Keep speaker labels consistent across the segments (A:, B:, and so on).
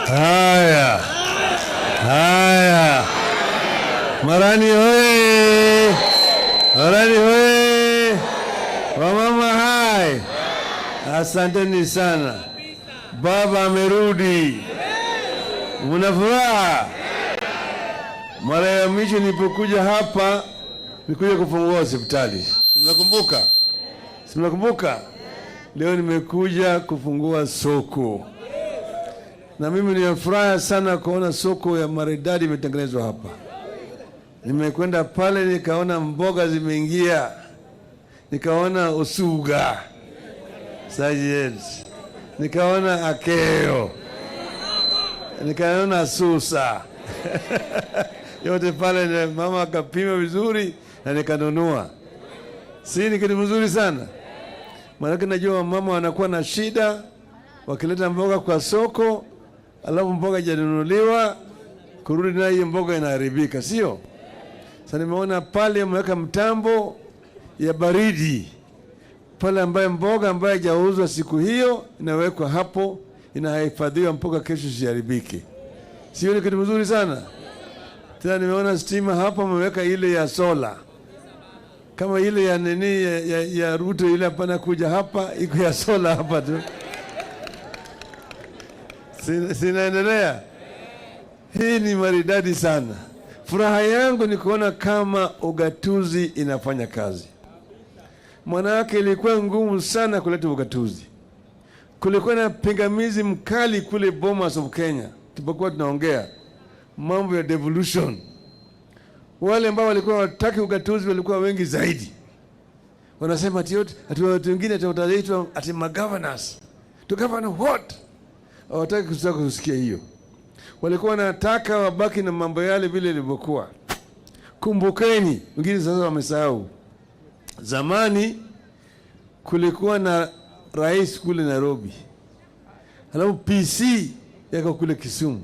A: Haya. Haya. Marani hoye. Marani hoye. Wamama hai. Asanteni sana. Baba amerudi. Mna furaha? Mara ya mwisho nilipokuja hapa nilikuja kufungua hospitali. Mnakumbuka? Si mnakumbuka? Leo nimekuja kufungua soko. Na mimi nimefurahi sana kuona soko ya maridadi imetengenezwa hapa. Nimekwenda pale nikaona mboga zimeingia. Nikaona usuga. Sajes. Nikaona akeo. Nikaona susa. Yote pale mama akapima vizuri na nikanunua. Si ni kitu mzuri sana. Maana najua mama wanakuwa na shida wakileta mboga kwa soko, alafu mboga haijanunuliwa, kurudi na hiyo mboga inaharibika, sio? Sasa nimeona pale wameweka mtambo ya baridi. Pale ambaye mboga ambaye haijauzwa siku hiyo inawekwa hapo, inahifadhiwa mpaka kesho isiharibike. Sio ni kitu mzuri sana? Tena nimeona stima hapa wameweka ile ya sola. Kama ile ya nini ya Ruto ile hapana kuja hapa, iko ya sola hapa tu. Sinaendelea. Hii ni maridadi sana. Furaha yangu ni kuona kama ugatuzi inafanya kazi. Mwanawake ilikuwa ngumu sana kuleta ugatuzi. Kulikuwa na pingamizi mkali kule Bomas of Kenya. Tulipokuwa tunaongea mambo ya devolution. Wale ambao walikuwa wataki ugatuzi walikuwa wengi zaidi. Wanasema ati watu wengine wataitwa ati governors. To govern what? Hawataki kusikia hiyo. Walikuwa wanataka wabaki na mambo yale vile ilivyokuwa. Kumbukeni, wengine sasa wamesahau. Zamani kulikuwa na rais kule Nairobi. Alafu PC yako kule Kisumu.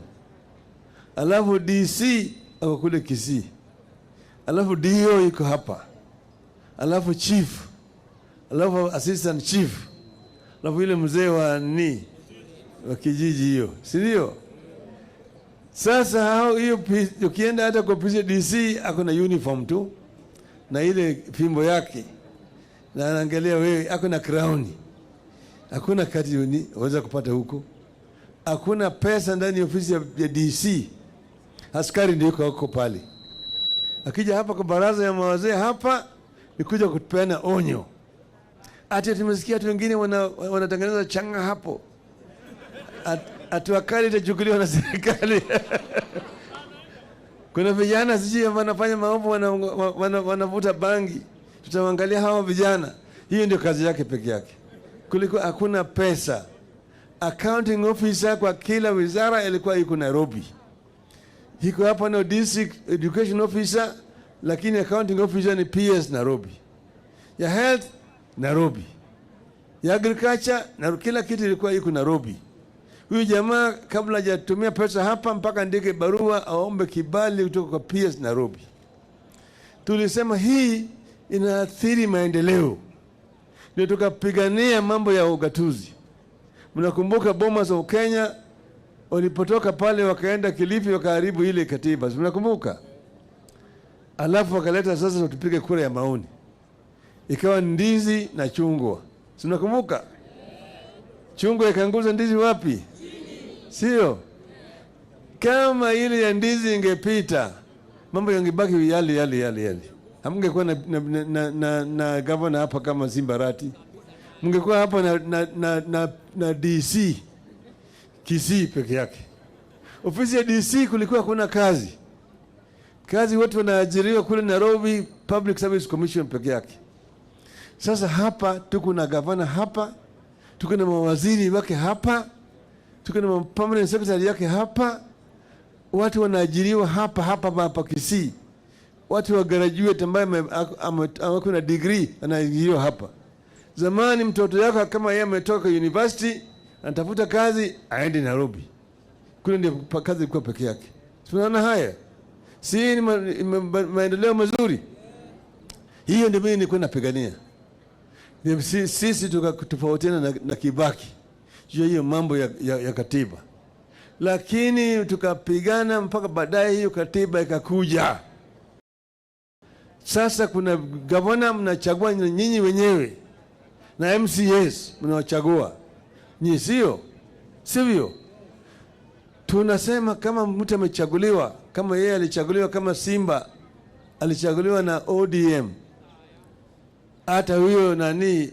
A: Alafu DC yako kule Kisii. Alafu DO yuko hapa. Alafu chief. Alafu assistant chief. Alafu ile mzee wa kijiji hiyo. Si ndio? Sasa hao hiyo ukienda hata kwa DC ako na uniform tu na ile fimbo yake. Na anaangalia wewe ako na crown. Hakuna kati unaweza kupata huko. Hakuna pesa ndani ya ofisi ya DC. Askari ndio yuko huko pale. Akija hapa kwa baraza ya mawazee hapa nikuja kutupeana onyo. Ati tumesikia watu wengine wanatengeneza changa hapo. Atuakali itachukuliwa na serikali. Kuna vijana sisi wanafanya maovu wanavuta bangi. Tutaangalia hawa vijana. Hiyo ndio kazi yake peke yake. Kuliko hakuna pesa. Accounting officer kwa kila wizara ilikuwa iko Nairobi. Hiko hapa na district education officer, lakini accounting officer ni PS Nairobi. Ya health Nairobi. Ya agriculture na kila kitu ilikuwa iko Nairobi. Huyu jamaa kabla hajatumia pesa hapa mpaka andike barua aombe kibali kutoka kwa PS Nairobi. Tulisema hii inaathiri maendeleo. Ndio tukapigania mambo ya ugatuzi. Mnakumbuka Bomas of Kenya walipotoka pale wakaenda Kilifi wakaharibu ile katiba. Mnakumbuka? Alafu wakaleta sasa tupige kura ya maoni. Ikawa ndizi na chungwa. Mnakumbuka? Chungwa ikanguza ndizi wapi? Sio? Kama ile ya ndizi ingepita, mambo yangebaki yale. Hamngekuwa na governor hapa kama Simbarati. Mngekuwa hapa na DC Kisii peke yake. Ofisi ya DC kulikuwa kuna kazi. Kazi watu wanaajiriwa kule Nairobi Public Service Commission peke yake. Sasa hapa tuko na governor hapa, tuko na mawaziri wake hapa, tuko na permanent secretary yake hapa. Watu wanaajiriwa hapa Kisii. Watu wa graduate ambaye wako na degree anaajiriwa hapa. Zamani mtoto yako kama yeye ametoka university anatafuta kazi aende Nairobi. Kule ndio kazi ilikuwa peke yake. Tunaona haya. Si ni maendeleo mazuri. Hiyo ndio mimi nilikuwa napigania. Sisi tukatofautiana na Kibaki. Hiyo mambo ya katiba. lakini tukapigana mpaka baadaye hiyo katiba ikakuja. Sasa kuna gavana mnachagua nyinyi wenyewe na MCS mnawachagua nyinyi, sivyo? Tunasema kama mtu amechaguliwa, kama yeye alichaguliwa, kama Simba alichaguliwa na ODM, hata huyo nani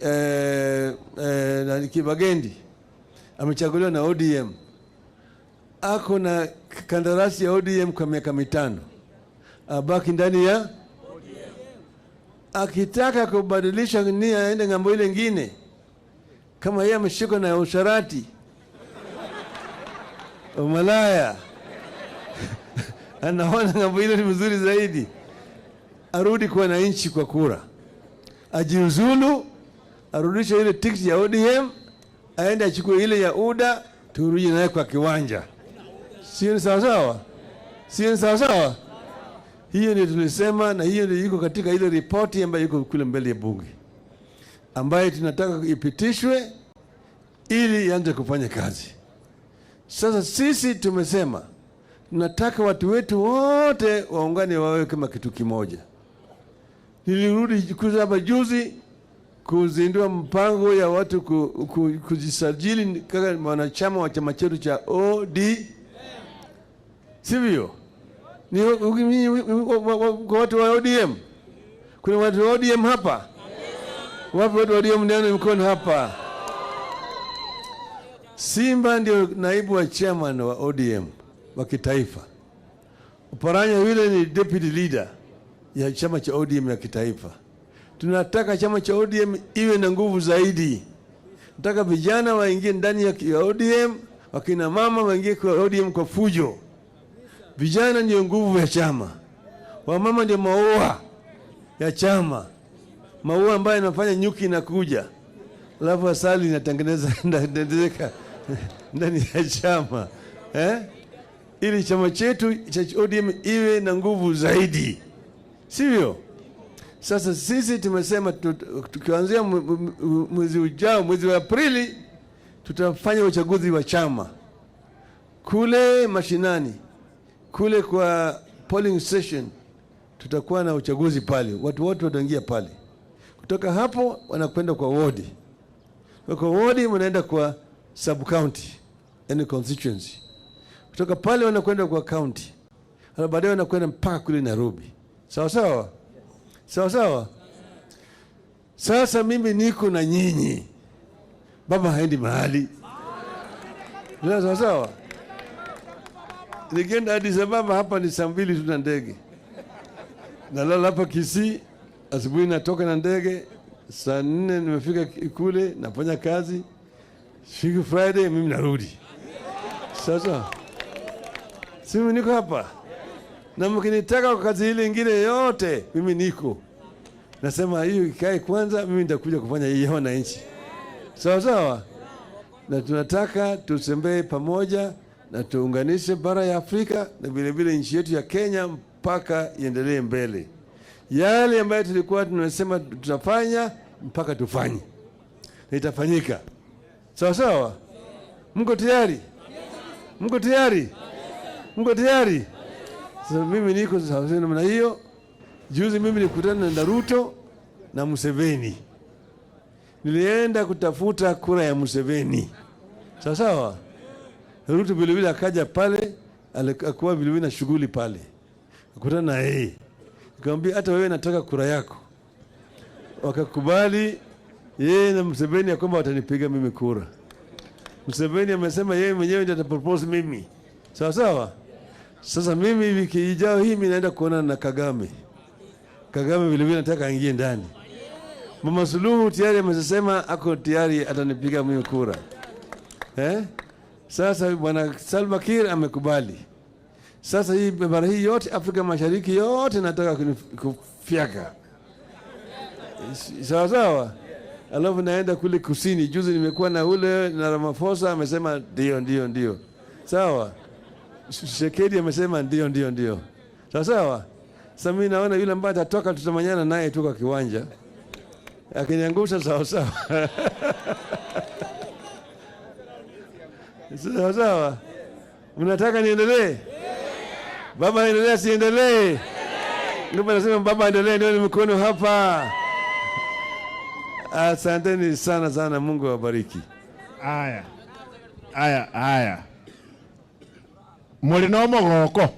A: Kibagendi amechaguliwa na ODM, ako na kandarasi ya ODM kwa miaka 5, abaki ndani ya ODM. Akitaka kubadilisha nia aende ngambo ile nyingine, kama yeye ameshikwa na usharati umalaya anaona ngambo ile ni mzuri zaidi, arudi kwa wananchi kwa kura, ajiuzulu, arudishe ile tikiti ya ODM, aende achukue ile ya UDA, turudi naye kwa kiwanja. Sio sawa sawa? Hiyo ndio tulisema, na hiyo ndio iko katika ile ripoti ambayo iko kule mbele ya bunge, ambayo tunataka ipitishwe ili ianze kufanya kazi. Sasa sisi tumesema tunataka watu wetu wote waungane wawe kama kitu kimoja. Nilirudi hapa juzi kuzindua mpango ya watu kujisajili kama wanachama wa chama chetu cha ODM. Sivyo? Ni kwa watu wa ODM. Kuna watu wa ODM hapa? Wapi watu wa ODM? Ndio mkono hapa. Simba ndio naibu wa chairman wa ODM wa kitaifa. Uparanya yule ni deputy leader ya chama cha ODM ya kitaifa. Tunataka chama cha ODM iwe na nguvu zaidi. Tunataka vijana waingie ndani ya ODM, wakina mama waingie kwa ODM kwa fujo. Vijana ndio nguvu ya chama. Wamama ndio maua ya chama. Maua ambayo yanafanya nyuki inakuja, alafu asali inatengeneza ndani ya chama. Ili chama chetu cha ODM iwe na nguvu zaidi. Sivyo? Sasa sisi tumesema tukianzia mwezi ujao, mwezi wa Aprili, tutafanya uchaguzi wa chama kule mashinani, kule kwa polling station. Tutakuwa na uchaguzi pale, watu wote wataingia pale. Kutoka hapo wanakwenda kwa ward, kwa ward wanaenda kwa sub county, yani constituency. Kutoka pale wanakwenda kwa county, halafu baadaye wanakwenda mpaka kule Nairobi. Sawa? Sasa mimi niko na nyinyi, baba haendi mahali. Sawa? Nikienda Addis Ababa hapa ni saa 2 tu na ndege. Nalala hapa Kisii, asubuhi natoka na ndege, saa 4 nimefika kule, nafanya kazi. Siku Friday mimi narudi. Sasa mimi niko hapa. Na mkinitaka kwa kazi ile nyingine yote, mimi niko. Nasema hiyo ikae kwanza, mimi nitakuja kufanya hii ya wananchi. Sawa? Na tunataka tusembee pamoja na tuunganishe bara ya Afrika na vile vile nchi yetu ya Kenya mpaka iendelee mbele. Yale ambayo tulikuwa tunasema tutafanya mpaka tufanye. Na itafanyika. Sawa? Mko tayari? Sasa mimi niko sawa namna hiyo. Juzi mimi nilikutana na Ruto na Museveni. Nilienda kutafuta kura ya Museveni. Sawa? Ruto vile vile akaja pale, alikuwa vile vile na shughuli pale. Akutana na yeye. Nikamwambia hata wewe nataka kura yako. Wakakubali yeye na Museveni ya kwamba watanipiga mimi kura. Museveni amesema yeye mwenyewe ndiye atapropose mimi. Sawa? Sasa mimi wiki ijayo hii mimi naenda kuona na Kagame. Kagame vile vile nataka aingie ndani. Mama Suluhu tayari amesema ako tayari atanipiga mimi kura. Sasa bwana Salva Kiir amekubali. Sasa hii bara hii yote Afrika Mashariki yote nataka kufyaka. Sawa? Alafu naenda kule kusini. Juzi nimekuwa na ule na Ramaphosa amesema ndio. Sawa? Shekedi amesema ndio. Sawa? Sasa mimi naona yule ambaye atatoka tutamanyana naye tu kwa kiwanja. Akiniangusha sawa. Sawa. Mnataka niendelee? Baba endelea, siendelee? Ndio nasema baba endelee, ndio mikono hapa. Asanteni sana sana, Mungu awabariki.
B: Aya. Muri no mogoko.